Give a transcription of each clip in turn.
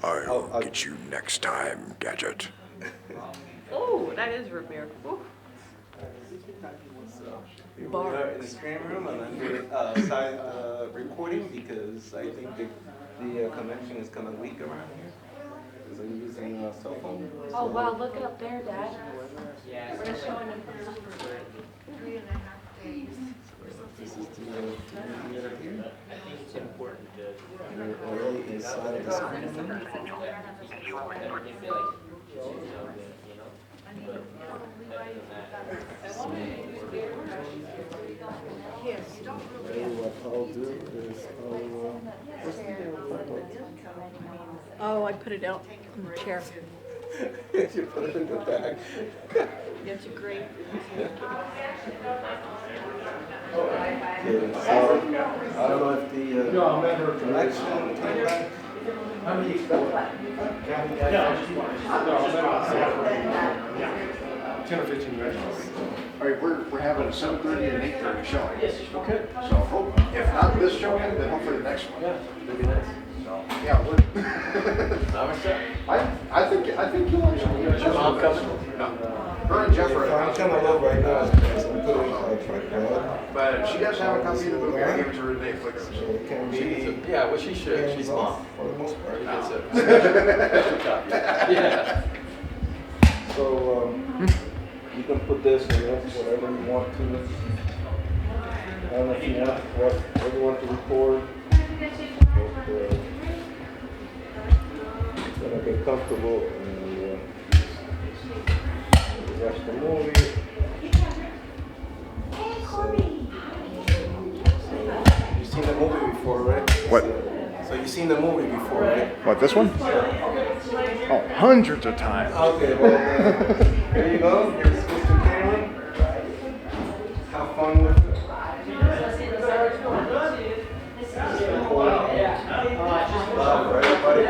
I'll get you next time, Gadget. Oh, that is remarkable. We're in the screen room and I'm doing side recording because I think the connection is kind of weak around here. Because I'm using a cell phone. Oh wow, look it up there, Dad. We're just showing them. 3.5 days. This is the theater here. I think it's important to We're already inside of the screen room. everything feel like you know that, you know. But other than Yes, you don't really So what I'll do is Oh, I put it out in the chair. you put it in the bag. That's a great. Okay, so I don't know if the connection came back. How many expect? Yeah. 10 or 15 minutes. All right, we're having a 7:30 and 8:30 showing. Okay. So if not this showing, then hopefully the next one. Yeah, maybe nice. So yeah, I think you'll actually. Is your mom coming? No. Her and Jeff are at I'm the kind of house. low right now because I'm putting a tripod. But she does have a copy of the movie. I gave it to her today. So it can be Yeah, well, she should. She's hands off mom. for the most part. That's it. Yeah. So you can put this in this, whatever you want to. I don't know if you want what you want to record. But, gonna get comfortable and watch the movie. So, you've seen the movie before, right? What? So you've seen the movie before, right? What, this one? Oh, hundreds of times. Okay, well, here you go. Here's Mr. Cameron. Have fun with it. Love for everybody.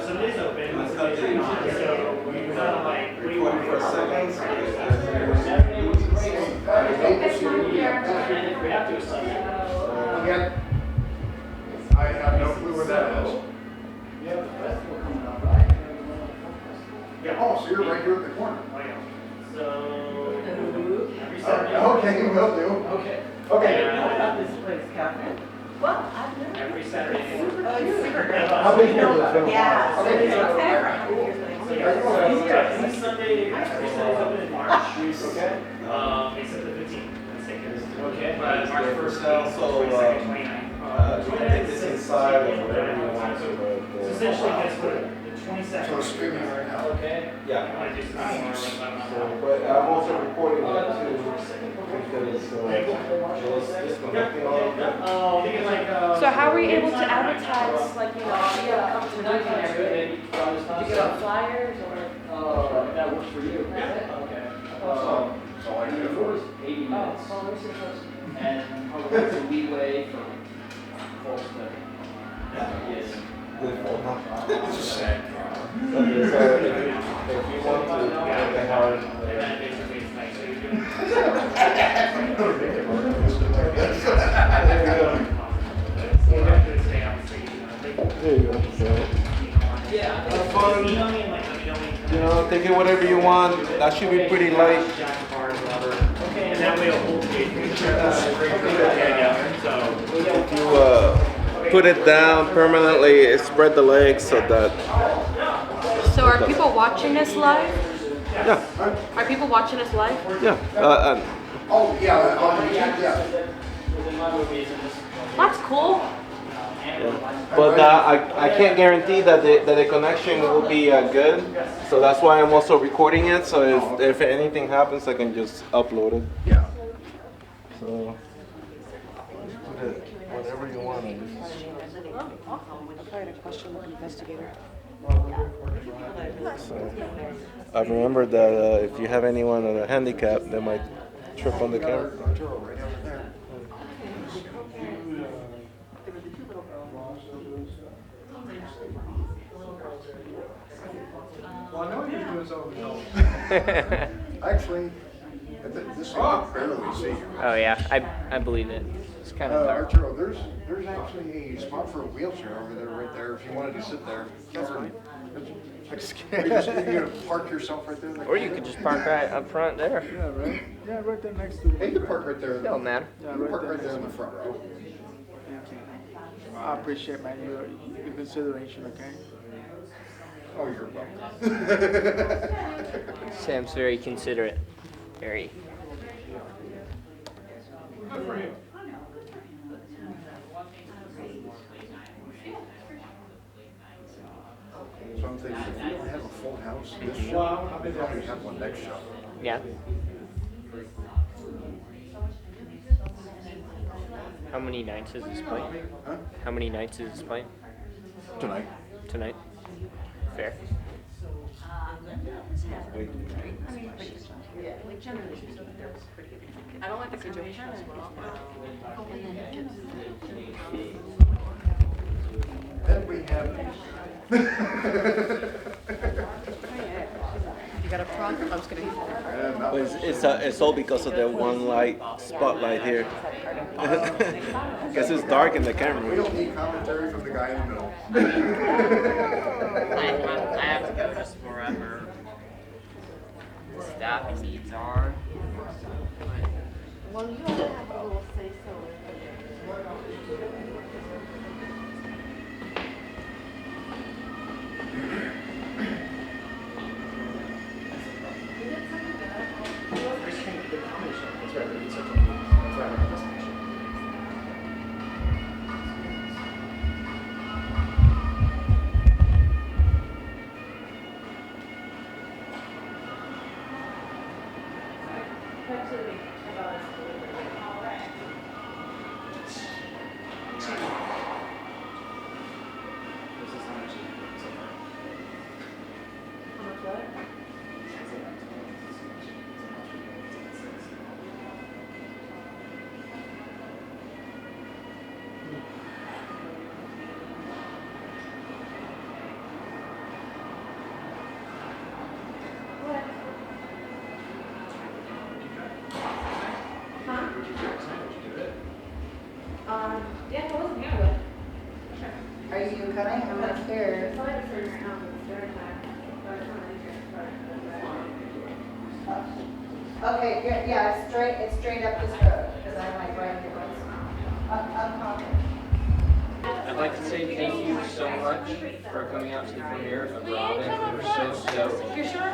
Somebody's open. Recording for a second. Again, I have no clue where that is. Yeah, oh, so you're right here at the corner. Okay, will do. Okay. Okay. Well, I've never. Every Saturday. How big is this film? Yeah. Okay. Every Sunday, every Sunday's open in March. Okay. Except the 15th. That's taken. Okay. But March 1st, So, so, 29th. you can take this inside or whatever you want to. So essentially, that's what the 22nd. So it's streaming right now. Okay. Yeah. I want to do some more. But I'm also recording that too because it's disconnecting all of that. Oh, you can like. So how are we able to advertise, like, you know, come to the movie and everything? Did you get on flyers or? That works for you. Yeah. Okay. So I do it for 80 Oh, minutes. well, we're supposed to. And probably it's a leeway for folks that. Yes. It's a sad camera. Okay, so if you want to make a hard. And then basically it's like, so you're doing. There you go. So, Yeah. have fun. Email me and like let me know when you come. You know, take it whatever you want. That should be pretty light. Okay, and that way it'll hold you. So. If you put it down permanently, spread the legs so that. So are people watching this live? Yeah, Are people watching this live? yeah. Oh, yeah, on YouTube, yeah. That's cool. But I can't guarantee that the connection will be good. So that's why I'm also recording it. So if anything happens, I can just upload it. Yeah. So put it whatever you want. I had a question with the investigator. So I remember that if you have anyone with a handicap, they might trip on the camera. Well, I know he was doing something else. Actually, this I can barely see you. Oh yeah, I believe it. It's kind of dark. Arturo, there's actually a spot for a wheelchair over there, right there, if you wanted to sit there. That's fine. I just can't. You're gonna park yourself right there. Or you could just park right up front there. Yeah, right. Yeah, right there next to the. Hey, you can park right there. Don't matter. Yeah, You can right park there. right there in the front row. I appreciate, man, your consideration. Okay. Oh, you're welcome. Sam's very considerate. Very. So I'm thinking, if we don't have a full house this show, we probably have one next show. Yeah. How many nights is this playing? Huh? How many nights is this playing? Tonight. Tonight? Fair. I don't like the situation as well. Then we have. You got a prop? I'm just kidding. It's all because of the one light spotlight here. Because it's dark in the We camera. don't need commentary from the guy in the middle. I have to go just wherever the staffing needs are. Well, you have a little say-so. Yeah, I wasn't here, Are you cutting? I'm not here. Okay, good. Yeah, it's straight up this road, because I'm like right here. I'm confident. I'd like to say thank you so much for coming out to the premiere of Robyn. We're so stoked. You're sure?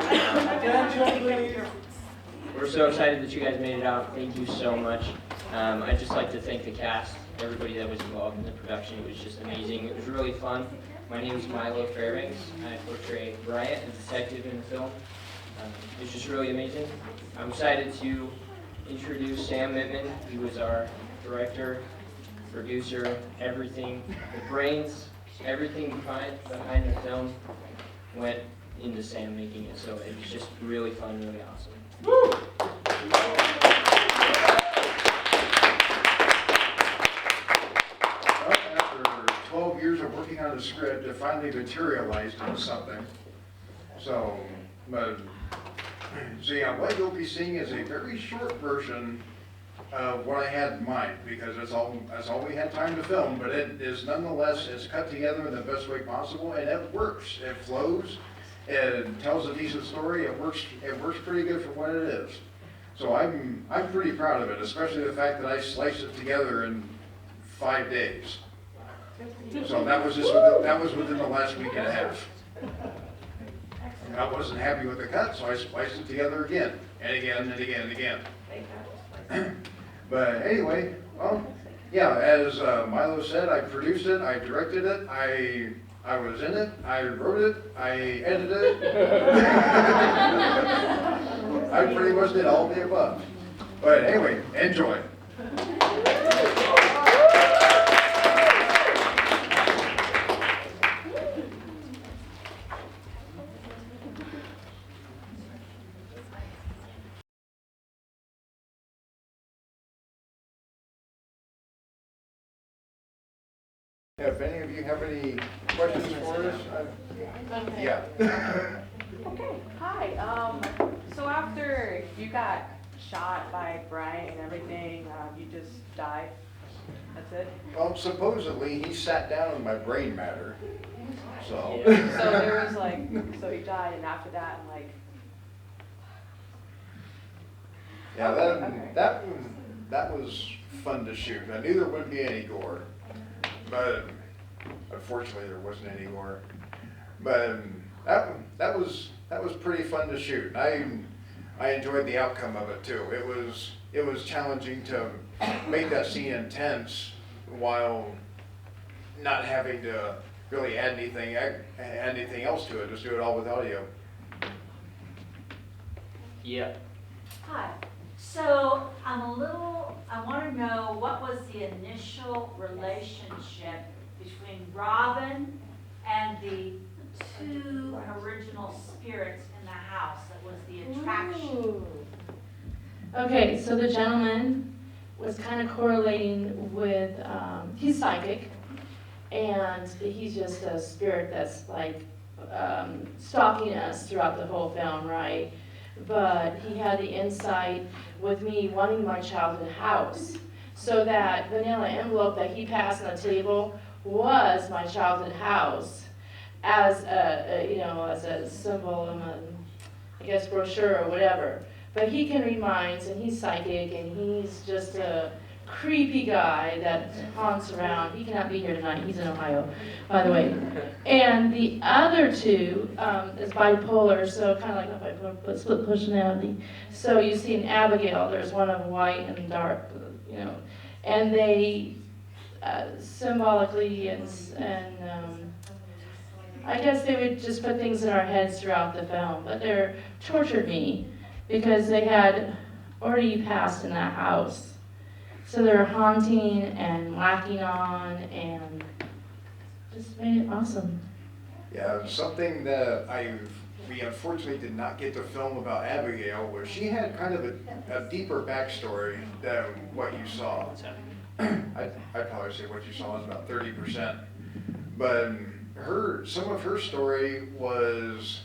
We're so excited that you guys made it out. Thank you so much. I'd just like to thank the cast, everybody that was involved in the production. It was just amazing. It was really fun. My name is Milo Fairbanks. I portray Bryant, a detective in the film. It was just really amazing. I'm excited to introduce Sam Mittman. He was our director, producer, everything. The brains, everything behind the film went into Sam making it. So it was just really fun, really awesome. After 12 years of working on the script, it finally materialized into something. So, but, what you'll be seeing is a very short version of what I had in mind, because that's all we had time to film, but it is nonetheless, it's cut together in the best way possible, and it works. It flows, it tells a decent story, it works pretty good for what it is. So I'm pretty proud of it, especially the fact that I sliced it together in 5 days. So that was within the last week and a half. And I wasn't happy with the cut, so I spliced it together again, and again, and again, and again. But anyway, well, yeah, as Milo said, I produced it, I directed it, I was in it, I wrote it, I edited it. I pretty much did all of the above. But anyway, enjoy. If any of you have any questions for us, yeah. Okay, hi. So after you got shot by Brian and everything, you just died? That's it? Well, supposedly he sat down on my brain matter, so. So there was like, so he died and after that, and like, Yeah, Okay. that was fun to shoot. I knew there wouldn't be any gore, but unfortunately there wasn't any gore. But that was pretty fun to shoot. I enjoyed the outcome of it too. It was challenging to make that scene intense while not having to really add anything else to it. Just do it all with audio. Yeah. Hi. So I want to know what was the initial relationship between Robyn and the two original spirits in the house that was the attraction? Okay, so the gentleman was kind of correlating with, he's psychic, and he's just a spirit that's like stalking us throughout the whole film, right? But he had the insight with me wanting my childhood house. So that vanilla envelope that he passed on the table was my childhood house as as a symbol, I guess brochure or whatever. But he can read minds, and he's psychic, and he's just a creepy guy that haunts around. He cannot be here tonight. He's in Ohio, by the way. And the other two is bipolar, so kind of like not bipolar, but split personality. So you see in Abigail, there's one of white and dark, and they symbolically and I guess they would just put things in our heads throughout the film, but they tortured me because they had already passed in that house. So they're haunting and whacking on and just made it awesome. Yeah, something that we unfortunately did not get to film about Abigail was she had kind of a deeper backstory than what you saw. I'd probably say what you saw is about 30%. But some of her story was,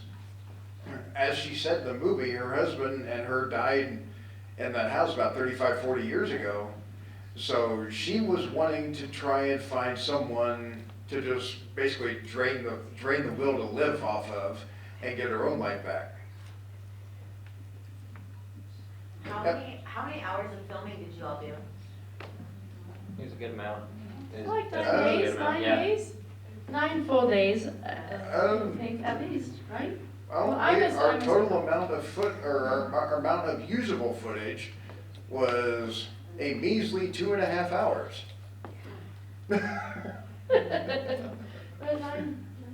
as she said in the movie, her husband and her died in that house about 35, 40 years ago. So she was wanting to try and find someone to just basically drain the will to live off of and get her own life back. How many hours of filming did you all do? It was a good amount. Like That's 9 a good days, amount, 9 yeah. days? 9 full days, I think, at least, right? Well, our total amount our amount of usable footage was a measly 2.5 hours.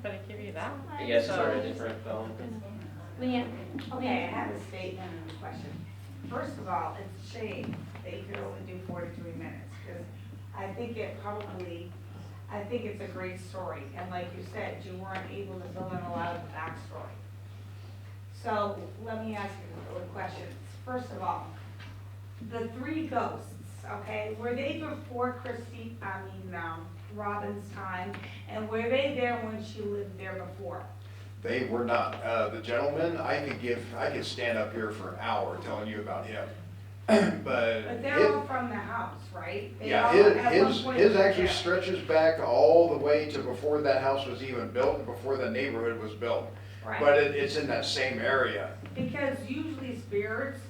gonna give you that. You guys started a different film. Leanne? Okay, I have a statement and a question. First of all, it's a shame that you could only do 43 minutes, because I think it's a great story, and like you said, you weren't able to fill in a lot of the backstory. So, let me ask you a question. First of all, the 3 ghosts, okay, were they before Robyn's time, and were they there when she lived there before? They were not. The gentleman, I could stand up here for an hour telling you about him. But they're all from the house, right? They Yeah, all at one point his lived actually there. stretches back all the way to before that house was even built and before the neighborhood was built. Right. But it's in that same area. Because usually spirits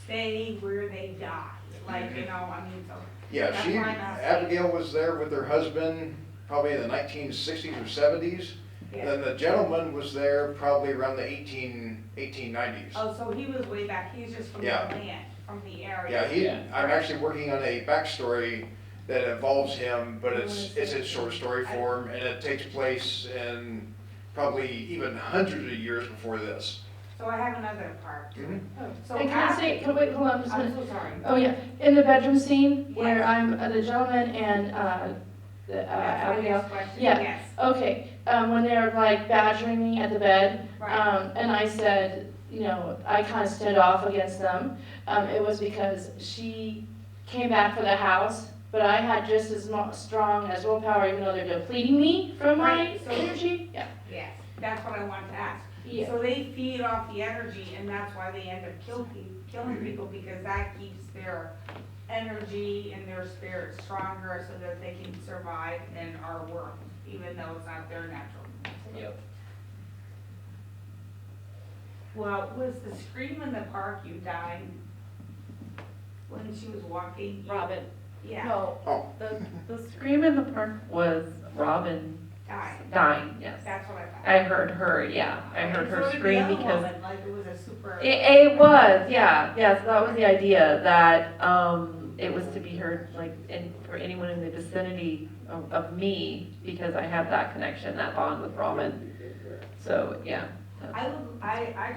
stay where they die, like, so. Yeah, That's why I'm asking. Abigail was there with her husband probably in the 1960s or 70s. Yeah. Then the gentleman was there probably around the 1890s. Oh, so he was way back, he's just from the Yeah. land, from the area. Yeah, I'm actually working on a backstory that involves him, but it's in short story form, and it takes place in probably even hundreds of years before this. So I have another part. Mhm. So And can I say, wait, hold on just a I'm minute. so sorry. Oh, yeah, in the bedroom scene where Yeah. I'm the gentleman and That's my Abigail. next question, Yeah. yes. Okay, when they're like badgering me at the bed, Right. and I said, I kind of stood off against them. It was because she came back for the house, but I had just as strong as willpower, even though they're depleting me from my Right, so- energy. Yeah. Yes, that's what I wanted to ask. Yeah. So they feed off the energy, and that's why they end up killing people, because that keeps their energy and their spirit stronger so that they can survive in our world, even though it's not their natural. Yep. Well, was the scream in the park you died when she was walking? Robyn. Yeah, No, Oh, the scream in the park was Robyn died. dying, yes. That's what I thought. I heard her, yeah, I heard And so her did the scream other because woman, like it was a super. it was, yeah, yes, that was the idea, that, it was to be heard, like, for anyone in the vicinity of me, because I have that connection, that bond with Robyn. So, yeah. I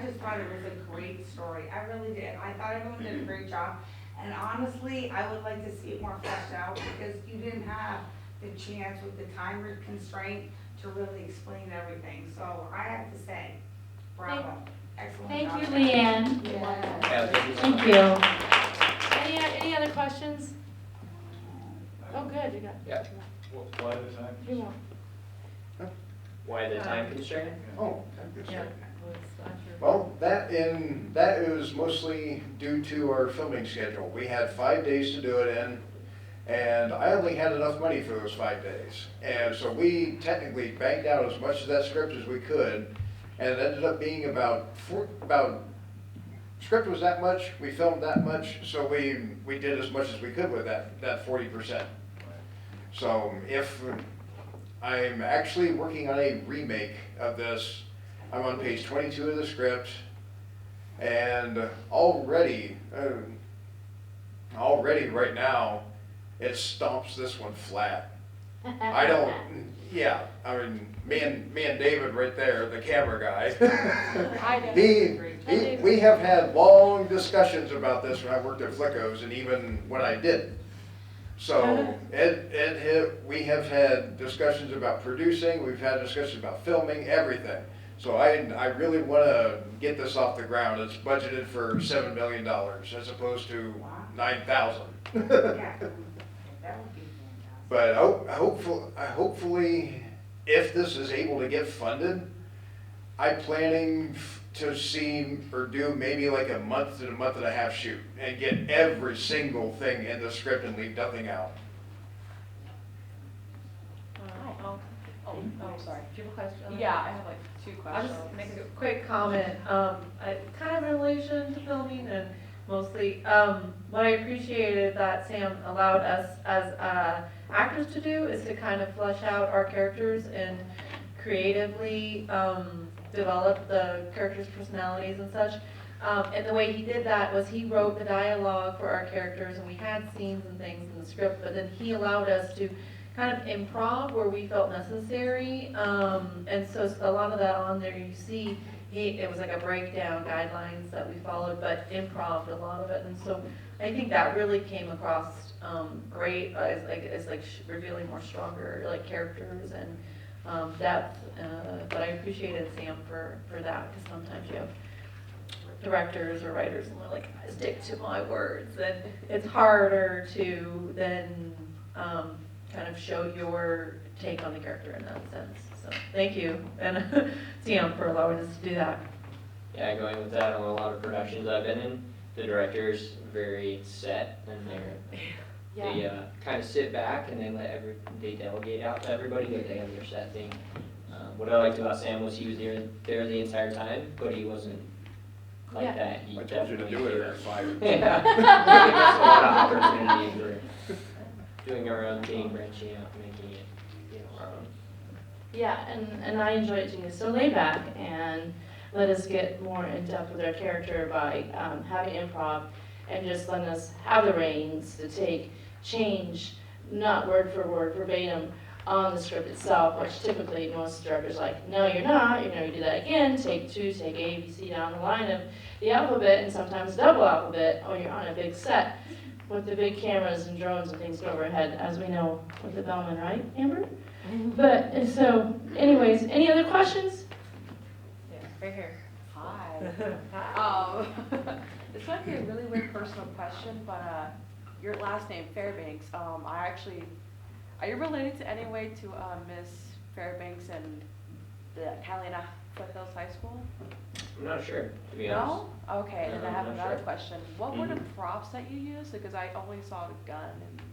just thought it was a great story. I really did. I thought everyone did a great job. And honestly, I would like to see it more fleshed out because you didn't have the chance with the time constraint to really explain everything. So I have to say, bravo. Excellent Thank job. you, Leanne. Yeah, thank you so Thank much. you. Any other questions? Oh, good, you got Yeah. Why the time? two more. Why the time constraint? Oh, good Yeah. stuff. Well, that is mostly due to our filming schedule. We had 5 days to do it in, and I only had enough money for those 5 days. And so we technically banked out as much of that script as we could, and it ended up being script was that much, we filmed that much, so we did as much as we could with that 40%. So if I'm actually working on a remake of this, I'm on page 22 of the script, and already right now, it stomps this one flat. I don't, yeah, I mean, me and David right there, the camera guy. We have had long discussions about this when I worked at Flicko's and even when I didn't. So we have had discussions about producing, we've had discussions about filming, everything. So I really want to get this off the ground. It's budgeted for $7 million as opposed to 9,000. Yeah, that would be fantastic. But hopefully, if this is able to get funded, I'm planning to see or do maybe like a month to a month and a half shoot and get every single thing in the script and leave nothing out. Sorry. Do you have a question? Yeah, I have like 2 I'll questions. just make a quick comment, kind of in relation to filming and mostly, what I appreciated that Sam allowed us as actors to do is to kind of flesh out our characters and creatively develop the characters' personalities and such. And the way he did that was he wrote the dialogue for our characters, and we had scenes and things in the script, but then he allowed us to kind of improv where we felt necessary. And so a lot of that on there you see, it was like a breakdown guidelines that we followed, but improv a lot of it. And so I think that really came across great as like revealing more stronger like characters and depth. But I appreciated Sam for that, because sometimes you have directors or writers and they're like, I stick to my words, and it's harder to then kind of show your take on the character in that sense. So thank you, and Sam, for allowing us to do that. Yeah, going with that, on a lot of productions I've been in, the director's very set, and they kind of sit back and they delegate out to everybody, but they have their set thing. What I liked about Sam was he was there the entire time, but he wasn't like that. He I told you to do it or you're fired. Yeah. He gave us a lot of opportunity for doing our own thing, branching out, making it, our own. Yeah, and I enjoy it too. So laid back and let us get more in depth with our character by having improv and just letting us have the reins to change, not word for word, verbatim, on the script itself, which typically most directors are like, no, you're not, you do that again, take 2, take A, B, C down the line of the alphabet, and sometimes double alphabet when you're on a big set with the big cameras and drones and things overhead, as we know with the Bellman, right, Amber? But, so, anyways, any other questions? Yeah, right here. Hi. This might be a really weird personal question, but your last name, Fairbanks, are you related to any way to Miss Fairbanks and the Catalina Foothills High School? I'm not sure, to be honest. No? Okay, then No, I have I'm not another sure. question. What were the Mhm. props that you used? Because I only saw the gun and some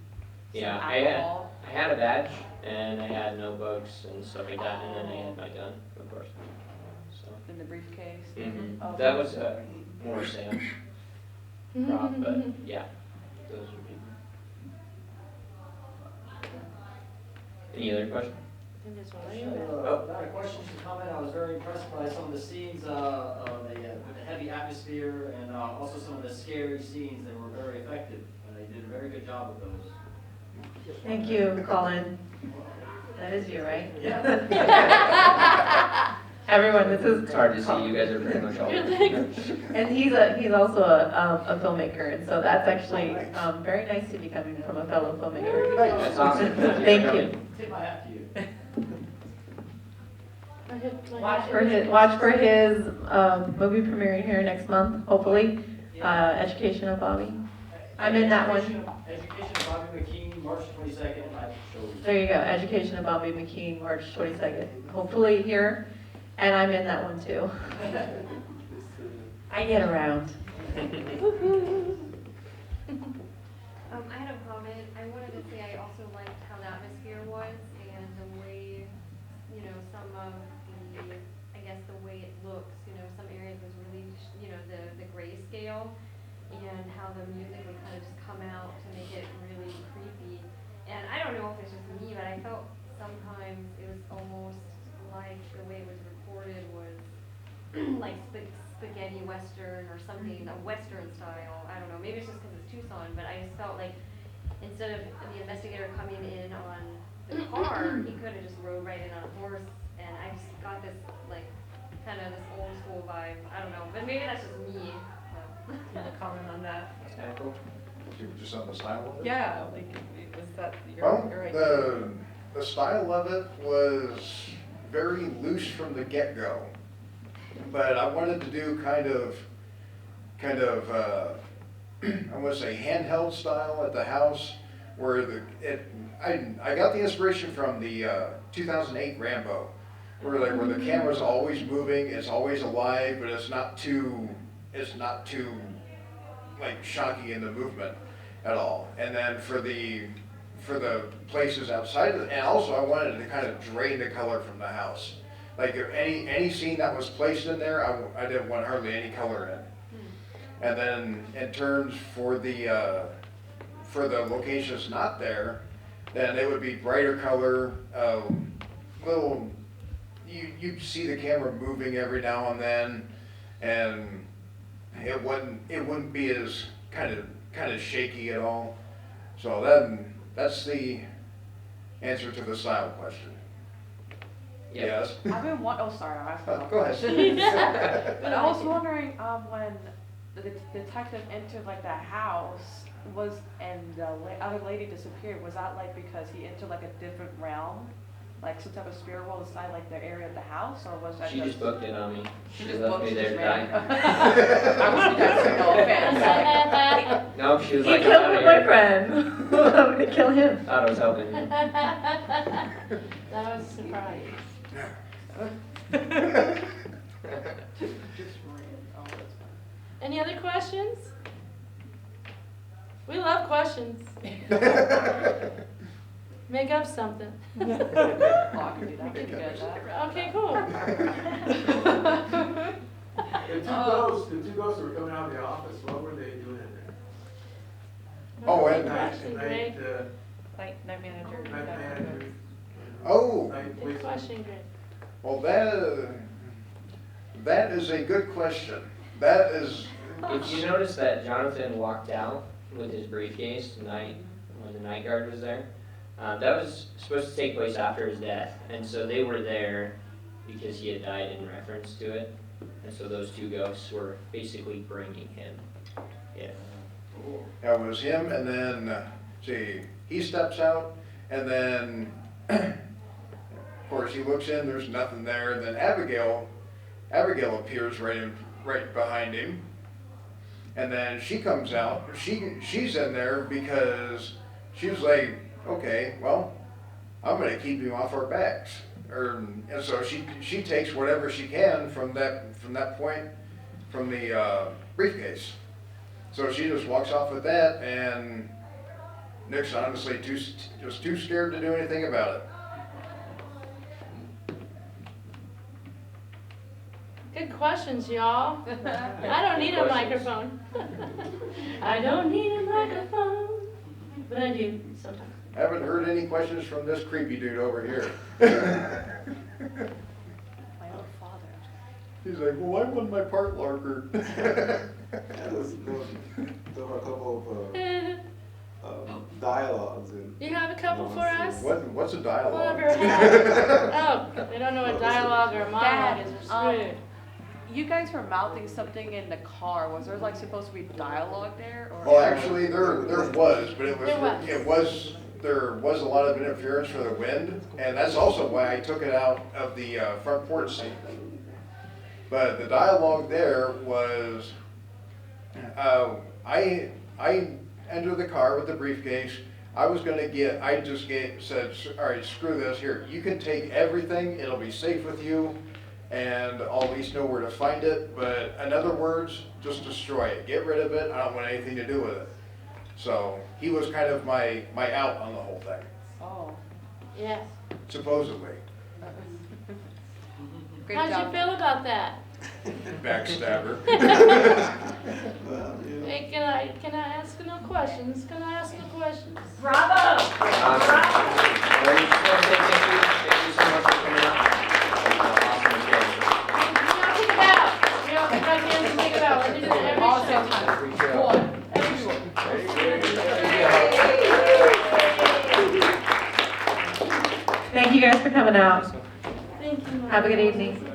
Yeah, alcohol. I had a badge, and I had notebooks and stuff like that, and then I had my gun, of course. So. In the briefcase? Mhm. Okay. That was more Sam's prop, but yeah, those would be. Any other questions? Not a question, just a comment. I was very impressed by some of the scenes, with the heavy atmosphere and also some of the scary scenes that were very effective. You did a very good job with those. Thank you, Colin. That is you, right? Yeah. Everyone, this is. It's hard to see, you guys are pretty much all. And he's also a filmmaker, and so that's actually very nice to be coming from a fellow filmmaker. That's awesome. Thank you. Tip my hat to you. Watch for his movie premiering here next month, hopefully. Education of Bobby. I'm in that one. Education of Bobby McKean, March 22nd. There you go, Education of Bobby McKean, March 22nd. Hopefully here, and I'm in that one too. I get around. I had a comment. I wanted to say I also liked how the atmosphere was and the way, you know, some of the, I guess the way it looks, you know, some areas was really, you know, the grayscale and how the music would kind of just come out to make it really creepy. And I don't know if it's just me, but I felt sometimes it was almost like the way it was recorded was like spaghetti western or something, a western style. I don't know, maybe it's just because it's Tucson, but I just felt like instead of the investigator coming in on the car, he could have just rode right in on a horse, and I just got this like kind of this old school vibe. I don't know, but maybe that's just me. So, a comment on that. That's kind of cool. Just on the style of it? Yeah, like, was that Well, your idea? the style of it was very loose from the get-go. But I wanted to do kind of, I want to say handheld style at the house, where I got the inspiration from the 2008 Rambo, where the camera's always moving, it's always alive, but it's not too like shocking in the movement at all. And then for the places outside of it, and also I wanted to kind of drain the color from the house. Like if any scene that was placed in there, I didn't want hardly any color in. And then in terms for the locations not there, then it would be brighter color, little, you see the camera moving every now and then, and it wouldn't be as kind of shaky at all. So that's the answer to the style question. Yeah. Yes. I've been oh sorry, I'm asking a Go ahead. question. But I was wondering, when the detective entered like the house and the other lady disappeared, was that like because he entered like a different realm? Like some type of spirit world inside like the area of the house, or was that She just booked it on me. She just left booked me it there to just die. I was guessing, no offense. No, she was He like, killed I'm her out of here. boyfriend. I'm gonna kill him. Thought I was helping you. That was a surprise. Any other questions? We love questions. Make up something. Oh, I can do that. We can get that. Okay, cool. The two ghosts that were coming out of the office, what were they doing in there? Oh, and Question, Greg. Night manager. Night manager. Oh, Night Good police. question, Greg. well, that is a good question. That is. If you notice that Jonathan walked out with his briefcase tonight, when the night guard was there, that was supposed to take place after his death, and so they were there because he had died in reference to it, and so those two ghosts were basically bringing him. Yeah. That was him, and then, see, he steps out, and then, of course, he looks in, there's nothing there, and then Abigail appears right behind him, and then she comes out, she's in there because she was like, okay, well, I'm gonna keep him off our backs. and so she takes whatever she can from that point, from the briefcase. So she just walks off with that, and Nick's honestly just too scared to do anything about it. Good questions, y'all. I don't need a microphone. I don't need a microphone, but I do sometimes. Haven't heard any questions from this creepy dude over here. My own father. He's like, well, I won my part locker. There were a couple of dialogues. You have a couple for us? What's a dialogue? Oh, they don't know what dialogue or monologue is. They're screwed. You guys were mouthing something in the car. Was there like supposed to be dialogue there? Or Well, actually, there was, but there was a lot of interference for the wind, and that's also why I took it out of the front porch seat. But the dialogue there was, I entered the car with the briefcase. I said, all right, screw this. Here, you can take everything. It'll be safe with you, and I'll at least know where to find it. But in other words, just destroy it. Get rid of it. I don't want anything to do with it. So he was kind of my out on the whole thing. Oh. Yes. Supposedly. How'd you feel about that? Backstabber. Hey, can I ask no questions? Can I ask no questions? Bravo! Awesome. Well, we just want to say thank you so much for coming out. Awesome You know, think about. You know, if I can think about. Let me do that every show. Thank you guys for coming out. Thank you. Have a good evening.